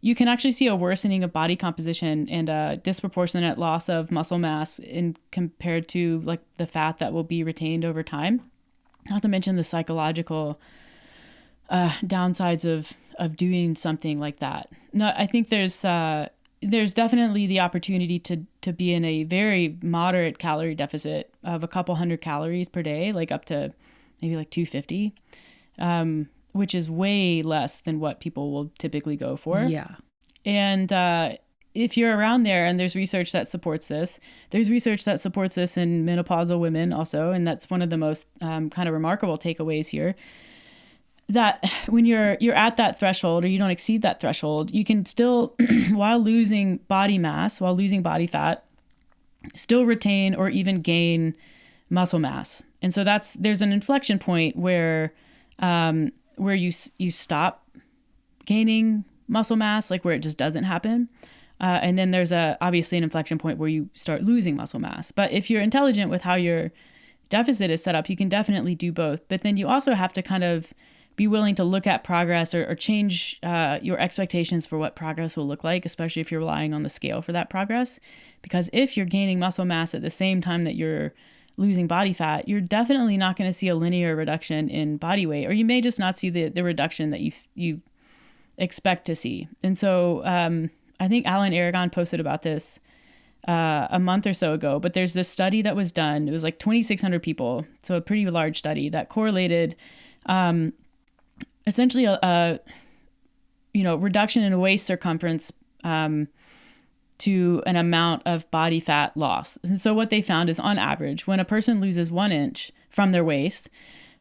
you can actually see a worsening of body composition and a disproportionate loss of muscle mass in compared to like the fat that will be retained over time. Not to mention the psychological downsides of doing something like that. No, I think there's definitely the opportunity to be in a very moderate calorie deficit of a couple hundred calories per day, like up to maybe like 250. Which is way less than what people will typically go for. Yeah. And if you're around there, and there's research that supports this, there's research that supports this in menopausal women also. And that's one of the most kind of remarkable takeaways here, that when you're at that threshold or you don't exceed that threshold, you can still, while losing body mass, while losing body fat, still retain or even gain muscle mass. And so there's an inflection point where you stop gaining muscle mass, like where it just doesn't happen. And then there's obviously an inflection point where you start losing muscle mass. But if you're intelligent with how your deficit is set up, you can definitely do both. But then you also have to kind of be willing to look at progress or change your expectations for what progress will look like, especially if you're relying on the scale for that progress. Because if you're gaining muscle mass at the same time that you're losing body fat, you're definitely not going to see a linear reduction in body weight, or you may just not see the reduction that you expect to see. And so I think Alan Aragon posted about this a month or so ago, but there's this study that was done. It was like 2,600 people. So a pretty large study that correlated essentially a reduction in waist circumference to an amount of body fat loss. And so what they found is, on average, when a person loses 1 inch from their waist,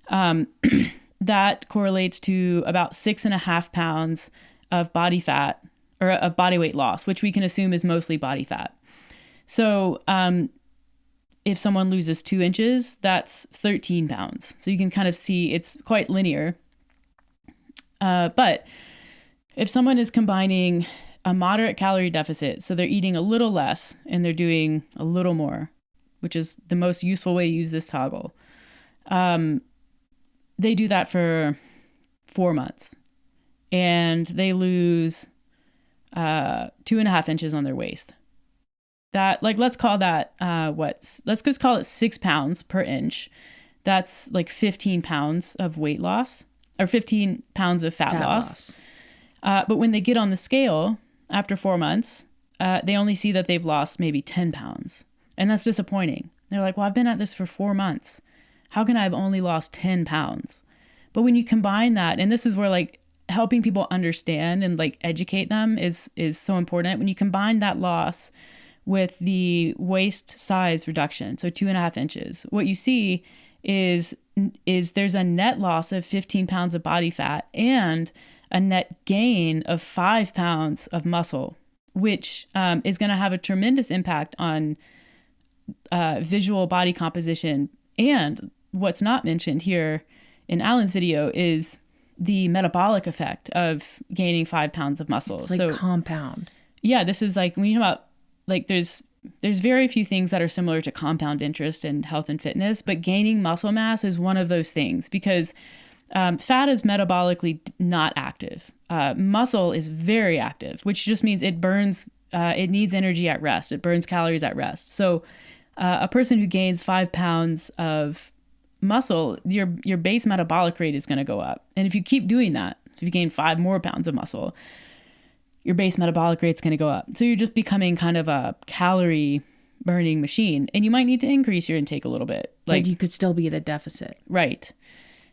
that correlates to about 6.5 pounds of body fat, or of body weight loss, which we can assume is mostly body fat. So if someone loses 2 inches, that's 13 pounds. So you can kind of see it's quite linear. But if someone is combining a moderate calorie deficit, so they're eating a little less and they're doing a little more, which is the most useful way to use this toggle, they do that for 4 months and they lose 2.5 inches on their waist. That, like, let's call that let's just call it 6 pounds per inch. That's like 15 pounds of weight loss, or 15 pounds of fat loss. But when they get on the scale after 4 months, they only see that they've lost maybe 10 pounds. And that's disappointing. They're like, well, I've been at this for 4 months. How can I have only lost 10 pounds? But when you combine that, and this is where like helping people understand and like educate them is so important. When you combine that loss with the waist size reduction, so 2.5 inches, what you see is there's a net loss of 15 pounds of body fat and a net gain of 5 pounds of muscle, which is going to have a tremendous impact on visual body composition. And what's not mentioned here in Alan's video is the metabolic effect of gaining 5 pounds of muscle. It's like compound. Yeah, this is like, when you talk about, like, there's very few things that are similar to compound interest in health and fitness, but gaining muscle mass is one of those things, because fat is metabolically not active. Muscle is very active, which just means it burns, it needs energy at rest. It burns calories at rest. So a person who gains 5 pounds of muscle, your base metabolic rate is going to go up. And if you keep doing that, if you gain 5 more pounds of muscle, your base metabolic rate is going to go up. So you're just becoming kind of a calorie burning machine, and you might need to increase your intake a little bit. Like you could still be at a deficit. Right.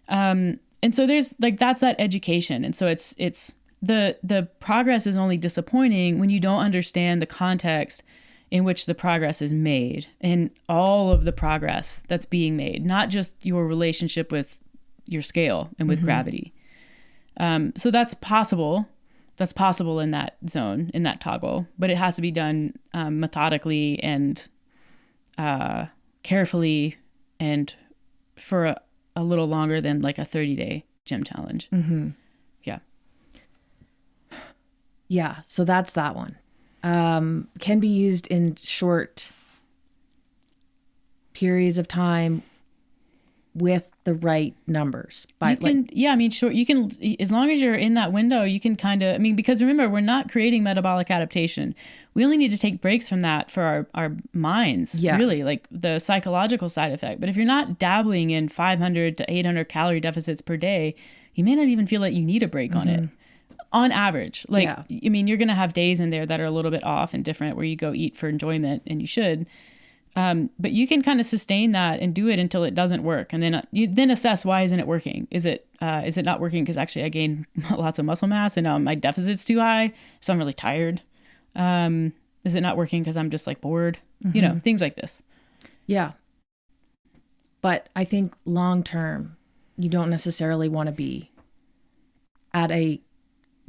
And so there's like, that's that education. And so it's the progress is only disappointing when you don't understand the context in which the progress is made, and all of the progress that's being made, not just your relationship with your scale and with gravity. So that's possible. That's possible in that zone, in that toggle, but it has to be done methodically and carefully, and for a little longer than like a 30-day gym challenge. Mm-hmm. Yeah. Yeah. So that's that one. Can be used in short periods of time with the right numbers. But sure. You can, as long as you're in that window, you can kind of, because remember, we're not creating metabolic adaptation. We only need to take breaks from that for our minds, really, like the psychological side effect. But if you're not dabbling in 500 to 800 calorie deficits per day, you may not even feel like you need a break on it. On average, you're going to have days in there that are a little bit off and different, where you go eat for enjoyment, and you should. But you can kind of sustain that and do it until it doesn't work. And then you then assess, why isn't it working? Is it not working because actually I gained lots of muscle mass and my deficit's too high, so I'm really tired? Is it not working because I'm just like bored? Things like this. Yeah. But I think long term, you don't necessarily want to be at a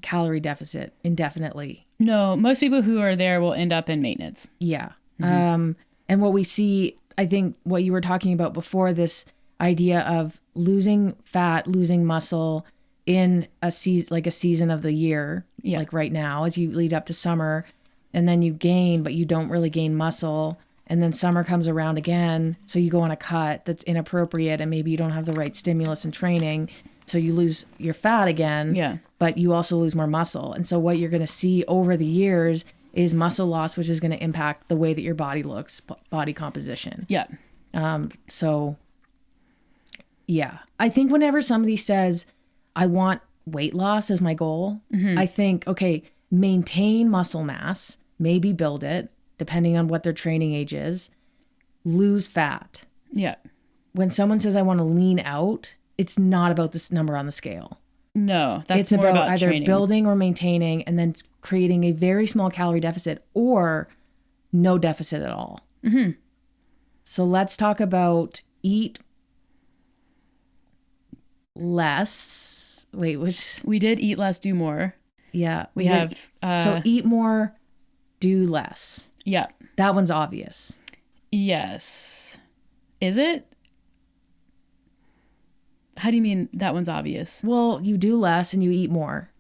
calorie deficit indefinitely. No, most people who are there will end up in maintenance. Yeah. And what we see, I think what you were talking about before, this idea of losing fat, losing muscle in a season of the year, like right now, as you lead up to summer, and then you gain, but you don't really gain muscle. And then summer comes around again. So you go on a cut that's inappropriate, and maybe you don't have the right stimulus and training. So you lose your fat again, but you also lose more muscle. And so what you're going to see over the years is muscle loss, which is going to impact the way that your body looks, body composition. Yeah. I think whenever somebody says, I want weight loss as my goal, I think, okay, maintain muscle mass, maybe build it, depending on what their training age is, lose fat. Yeah. When someone says, I want to lean out, it's not about this number on the scale. No, that's it's more about either training. building or maintaining and then creating a very small calorie deficit or no deficit at all. Mm-hmm. So let's talk about eat less. Wait, which? We did eat less, do more. Yeah. We have... so eat more, do less. Yeah. That one's obvious. Yes. Is it? How do you mean that one's obvious? Well, you do less and you eat more.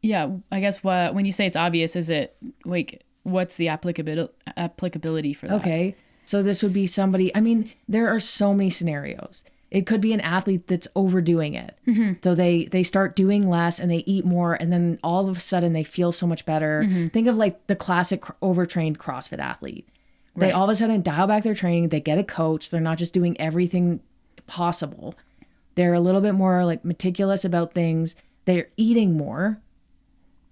Yeah, I guess when you say it's obvious, is it like what's the applicability for that? Okay, so this would be somebody, I mean, there are so many scenarios. It could be an athlete that's overdoing it. Mm-hmm. So they start doing less and they eat more and then all of a sudden they feel so much better. Mm-hmm. Think of like the classic overtrained CrossFit athlete. They all of a sudden dial back their training, they get a coach, they're not just doing everything possible. They're a little bit more like meticulous about things. They're eating more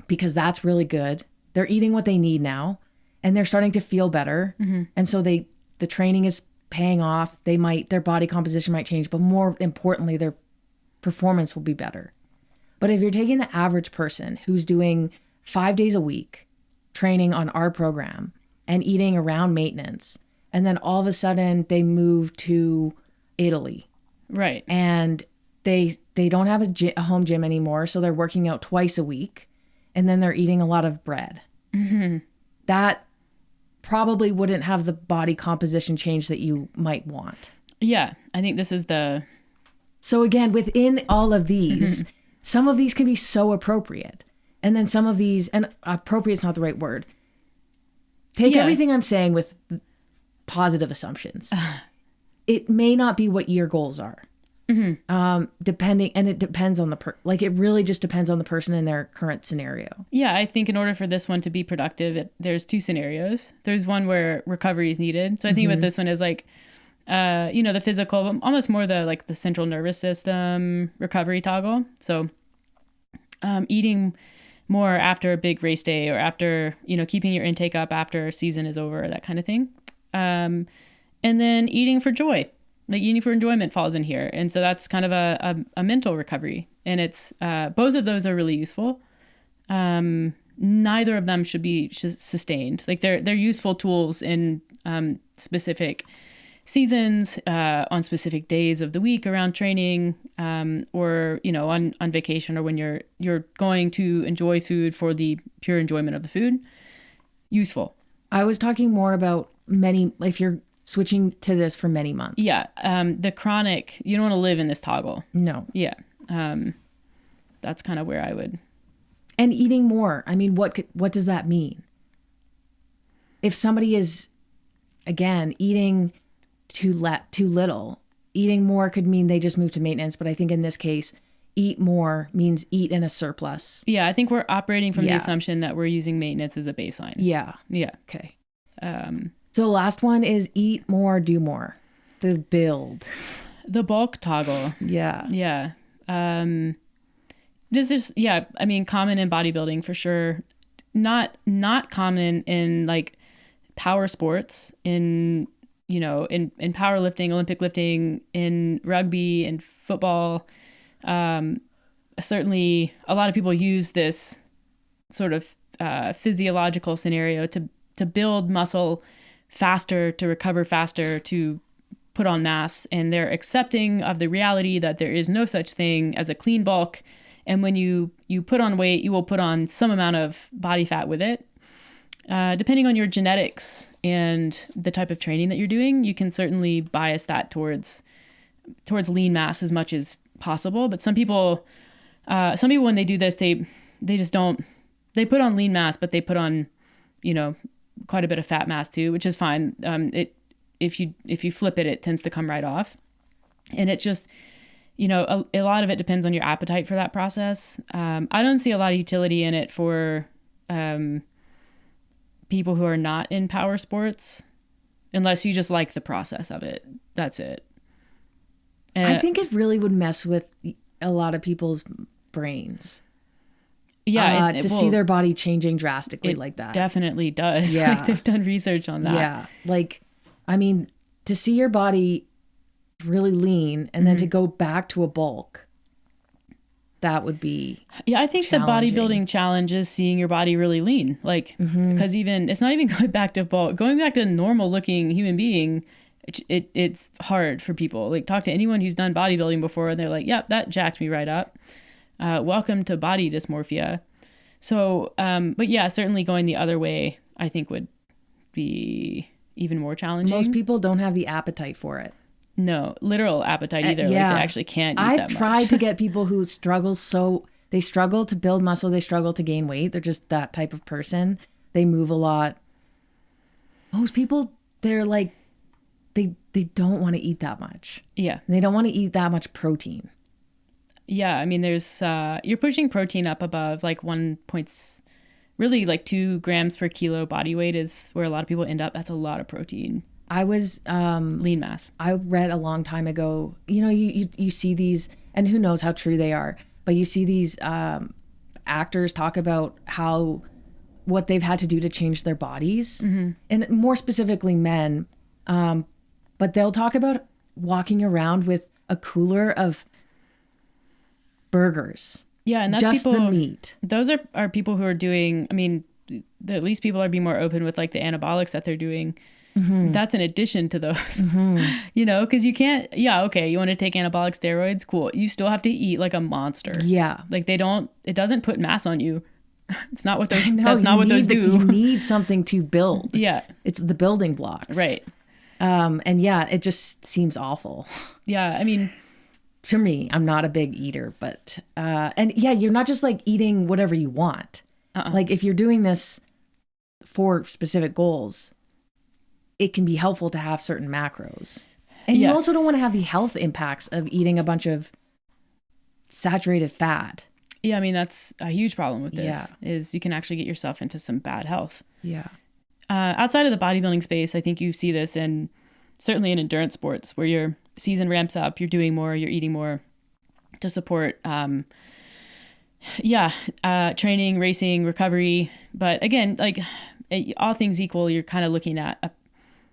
because that's really good. They're eating what they need now and they're starting to feel better. Mm-hmm. And so the training is paying off. Their body composition might change, but more importantly, their performance will be better. But if you're taking the average person who's doing 5 days a week training on our program and eating around maintenance, and then all of a sudden they move to Italy. Right. And they don't have a home gym anymore, so they're working out twice a week, and then they're eating a lot of bread. Mm-hmm. That probably wouldn't have the body composition change that you might want. Yeah, I think this is So again, within all of these, mm-hmm. some of these can be so appropriate. And then some of these, and appropriate's not the right word. Take everything I'm saying with positive assumptions. It may not be what your goals are. Mm-hmm. Depending, and it depends on it really just depends on the person in their current scenario. Yeah, I think in order for this one to be productive, there's two scenarios. There's one where recovery is needed. So I think about this one as like, the physical, almost more the central nervous system recovery toggle. So eating more after a big race day or after, keeping your intake up after a season is over, that kind of thing. And then eating for joy. Like eating for enjoyment falls in here. And so that's kind of a mental recovery. And it's both of those are really useful. Neither of them should be sustained. Like they're useful tools in specific seasons, on specific days of the week around training, or on vacation, or when you're going to enjoy food for the pure enjoyment of the food. Useful. I was talking more about if you're switching to this for many months. Yeah. The chronic, you don't want to live in this toggle. No. Yeah. That's kind of where I would. And eating more. I mean, what does that mean? If somebody is, again, eating too little, eating more could mean they just move to maintenance. But I think in this case, eat more means eat in a surplus. Yeah. I think we're operating from the assumption that we're using maintenance as a baseline. Yeah. Yeah. Okay. So the last one is eat more, do more. The build. The bulk toggle. Yeah. Yeah. This is, common in bodybuilding for sure. Not common in like power sports, in powerlifting, Olympic lifting, in rugby and football. Certainly a lot of people use this sort of physiological scenario to build muscle faster, to recover faster, to put on mass, and they're accepting of the reality that there is no such thing as a clean bulk. And when you put on weight, you will put on some amount of body fat with it. Depending on your genetics and the type of training that you're doing, you can certainly bias that towards lean mass as much as possible. But some people when they do this, they just don't. They put on lean mass, but they put on, quite a bit of fat mass too, which is fine. If you flip it, it tends to come right off. And it just, a lot of it depends on your appetite for that process. I don't see a lot of utility in it for people who are not in power sports, unless you just like the process of it. That's it. And I think it really would mess with a lot of people's brains. to see their body changing drastically like that. Definitely does. Yeah. Like they've done research on that. Yeah. Like, I mean, to see your body really lean and then to go back to a bulk, that would be I think the bodybuilding challenge is seeing your body really lean. Like, because even, it's not even going back to bulk, going back to a normal looking human being, it's hard for people. Like, talk to anyone who's done bodybuilding before and they're like, yep, that jacked me right up. Welcome to body dysmorphia. So, but yeah, certainly going the other way, I think would be even more challenging. Most people don't have the appetite for it. No, literal appetite either. Like they actually can't eat that much. I've tried to get people who struggle they struggle to build muscle, they struggle to gain weight. They're just that type of person. They move a lot. Most people, they're like, they don't want to eat that much. Yeah. They don't want to eat that much protein. Yeah, I mean, there's you're pushing protein up above like 2 grams per kilo body weight is where a lot of people end up. That's a lot of protein. I was lean mass. I read a long time ago, you see these, and who knows how true they are, but you see these actors talk about what they've had to do to change their bodies, and more specifically men, but they'll talk about walking around with a cooler of burgers. Yeah, and that's just people, the meat. Those are people who are doing, I mean, at least people are being more open with like the anabolics that they're doing. That's in addition to those, because you can't, you want to take anabolic steroids, cool. You still have to eat like a monster. Yeah. Like it doesn't put mass on you. It's not what those, that's not what those do. You need something to build. Yeah. It's the building blocks. Right. And yeah, it just seems awful. Yeah. I mean, for me, I'm not a big eater, but, and yeah, you're not just like eating whatever you want. Like if you're doing this for specific goals, it can be helpful to have certain macros. And you also don't want to have the health impacts of eating a bunch of saturated fat. Yeah, I mean, that's a huge problem with this, is you can actually get yourself into some bad health. Yeah. Outside of the bodybuilding space, I think you see this certainly in endurance sports where your season ramps up, you're doing more, you're eating more to support, training, racing, recovery. But again, like all things equal, you're kind of looking at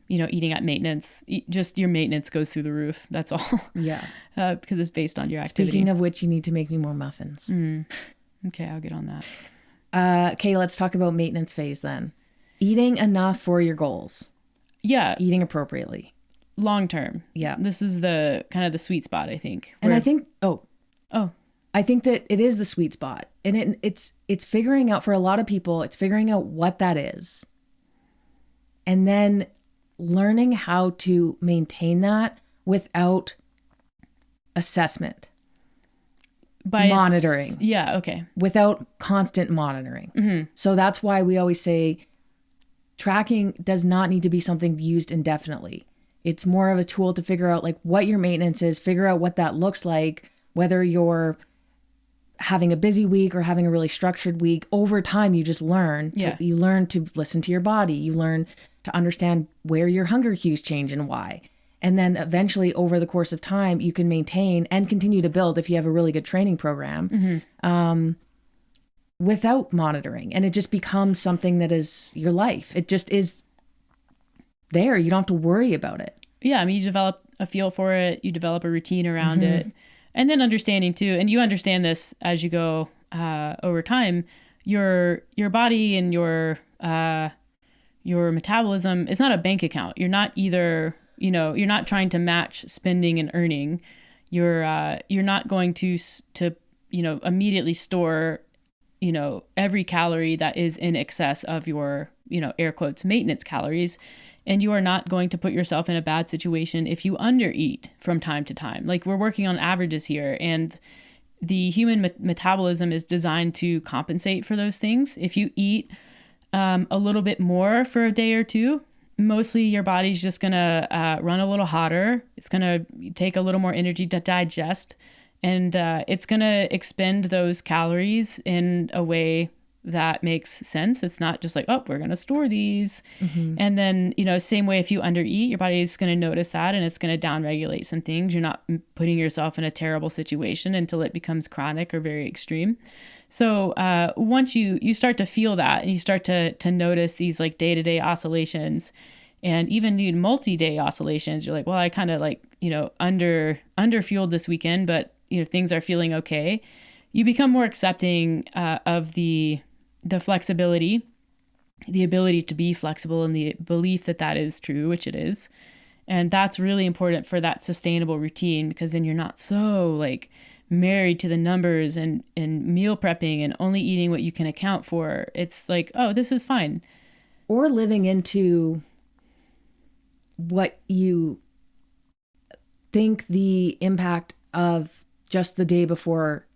eating at maintenance. Just your maintenance goes through the roof. That's all. Yeah. Because it's based on your activity. Speaking of which, you need to make me more muffins. Okay, I'll get on that. Okay, let's talk about maintenance phase then. Eating enough for your goals. Yeah. Eating appropriately. Long term. Yeah. This is the kind of the sweet spot, I think. And I think, I think that it is the sweet spot. And it's figuring out, for a lot of people, it's figuring out what that is. And then learning how to maintain that without assessment. By monitoring. Okay. Without constant monitoring. So that's why we always say tracking does not need to be something used indefinitely. It's more of a tool to figure out like what your maintenance is, figure out what that looks like, whether you're having a busy week or having a really structured week. Over time, you just learn. You learn to listen to your body. You learn to understand where your hunger cues change and why. And then eventually over the course of time, you can maintain and continue to build if you have a really good training program without monitoring. And it just becomes something that is your life. It just is there. You don't have to worry about it. Yeah. I mean, you develop a feel for it. You develop a routine around it. And then understanding too, and you understand this as you go over time, your body and your metabolism is not a bank account. You're not either, you're not trying to match spending and earning. You're not going to immediately store, every calorie that is in excess of your, air quotes, maintenance calories. And you are not going to put yourself in a bad situation if you undereat from time to time. Like we're working on averages here, and the human metabolism is designed to compensate for those things. If you eat a little bit more for a day or two, mostly your body's just going to run a little hotter. It's going to take a little more energy to digest, and it's going to expend those calories in a way that makes sense. It's not just like, oh, we're going to store these. And then, same way, if you undereat, your body is going to notice that and it's going to downregulate some things. You're not putting yourself in a terrible situation until it becomes chronic or very extreme. So once you start to feel that and you start to notice these like day-to-day oscillations and even need multi-day oscillations, you're like, well, I kind of like, under fueled this weekend, but things are feeling okay. You become more accepting of the flexibility, the ability to be flexible, and the belief that that is true, which it is. And that's really important for that sustainable routine, because then you're not so like married to the numbers and meal prepping and only eating what you can account for. It's like, oh, this is fine. Or living into what you think the impact of just the day before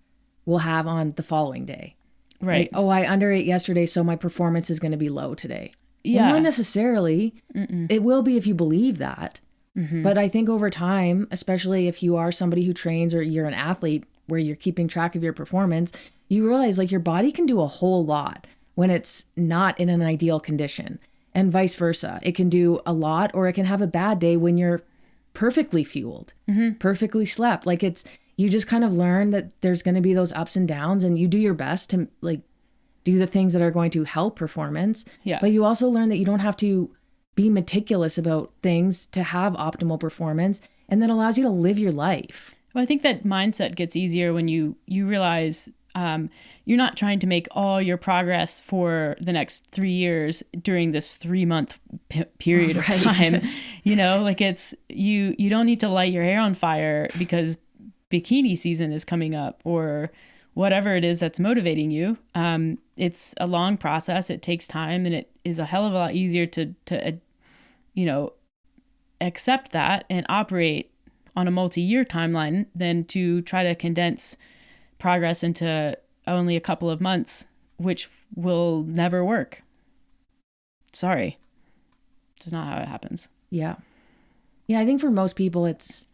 will have on the following day. Right. Like, oh, I underate yesterday, so my performance is going to be low today. Yeah. Well, not necessarily. It will be if you believe that. But I think over time, especially if you are somebody who trains or you're an athlete where you're keeping track of your performance, you realize like your body can do a whole lot when it's not in an ideal condition, and vice versa. It can do a lot, or it can have a bad day when you're perfectly fueled, perfectly slept. Like you just kind of learn that there's going to be those ups and downs, and you do your best to like do the things that are going to help performance. Yeah. But you also learn that you don't have to be meticulous about things to have optimal performance, and that allows you to live your life. Well, I think that mindset gets easier when you realize you're not trying to make all your progress for the next 3 years during this 3-month period of time. Like it's you don't need to light your hair on fire because bikini season is coming up or whatever it is that's motivating you. It's a long process. It takes time, and it is a hell of a lot easier to accept that and operate on a multi-year timeline than to try to condense progress into only a couple of months, which will never work. Sorry. It's not how it happens. Yeah. Yeah, I think for most people it's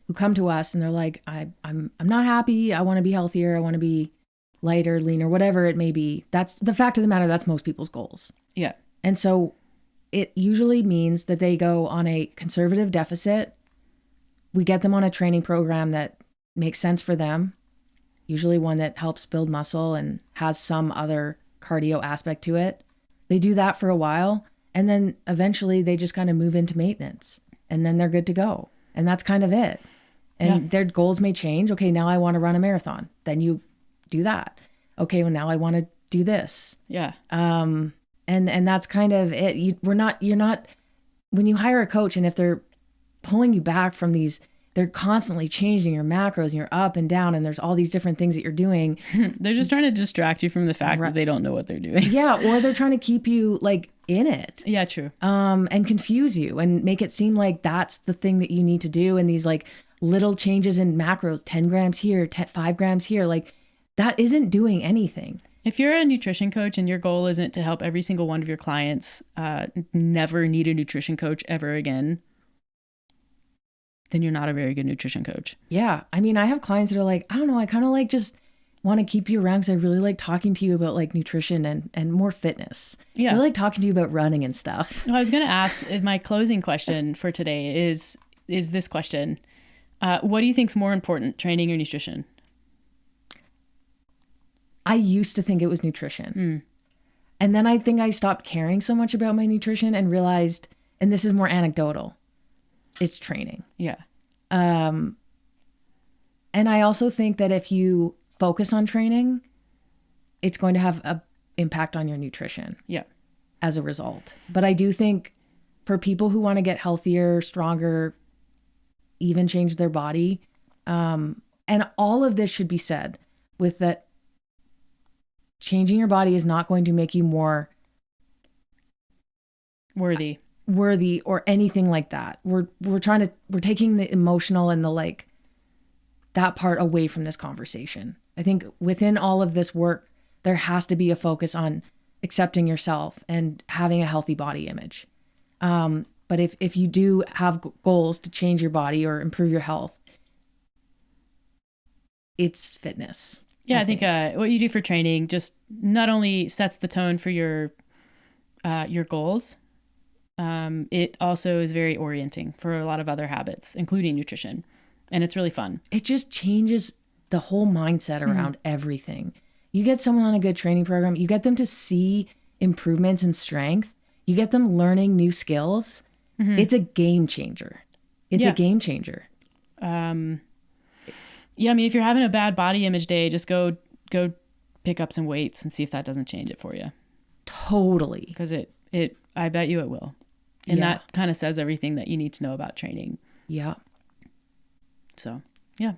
who come to us and they're like, I'm not happy. I want to be healthier. I want to be lighter, leaner, whatever it may be. That's the fact of the matter. That's most people's goals. Yeah. And so it usually means that they go on a conservative deficit. We get them on a training program that makes sense for them, usually one that helps build muscle and has some other cardio aspect to it. They do that for a while, and then eventually they just kind of move into maintenance, and then they're good to go. And that's kind of it. And their goals may change. Okay, now I want to run a marathon. Then you do that. Okay, well, now I want to do this. Yeah. And that's kind of it. You're not, when you hire a coach and if they're pulling you back from these, they're constantly changing your macros and you're up and down and there's all these different things that you're doing. They're just trying to distract you from the fact that they don't know what they're doing. Yeah. Or they're trying to keep you like in it. Yeah, true. And confuse you and make it seem like that's the thing that you need to do. And these like little changes in macros, 10 grams here, 5 grams here, like that isn't doing anything. If you're a nutrition coach and your goal isn't to help every single one of your clients never need a nutrition coach ever again, then you're not a very good nutrition coach. Yeah. I mean, I have clients that are like, I don't know, I kind of like just want to keep you around because I really like talking to you about like nutrition and more fitness. Yeah. I really like talking to you about running and stuff. Well, I was going to ask, my closing question for today is this question. What do you think is more important, training or nutrition? I used to think it was nutrition. And then I think I stopped caring so much about my nutrition and realized, and this is more anecdotal, it's training. Yeah. And I also think that if you focus on training, it's going to have an impact on your nutrition. Yeah. As a result. But I do think for people who want to get healthier, stronger, even change their body, and all of this should be said with that changing your body is not going to make you more worthy or anything like that. We're taking the emotional and the like that part away from this conversation. I think within all of this work, there has to be a focus on accepting yourself and having a healthy body image. But if you do have goals to change your body or improve your health, it's fitness. Yeah, I think what you do for training just not only sets the tone for your goals, it also is very orienting for a lot of other habits, including nutrition. And it's really fun. It just changes the whole mindset around everything. You get someone on a good training program, you get them to see improvements in strength, you get them learning new skills. It's a game changer. It's a game changer. Yeah, I mean, if you're having a bad body image day, just go pick up some weights and see if that doesn't change it for you. Totally. Because I bet you it will. And that kind of says everything that you need to know about training. Yeah. So, yeah.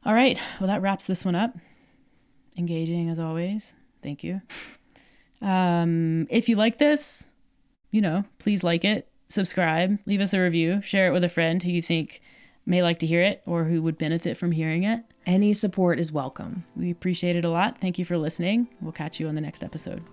All right. Well, that wraps this one up. Engaging as always. Thank you. If you like this, please like it, subscribe, leave us a review, share it with a friend who you think may like to hear it or who would benefit from hearing it. Any support is welcome. We appreciate it a lot. Thank you for listening. We'll catch you on the next episode.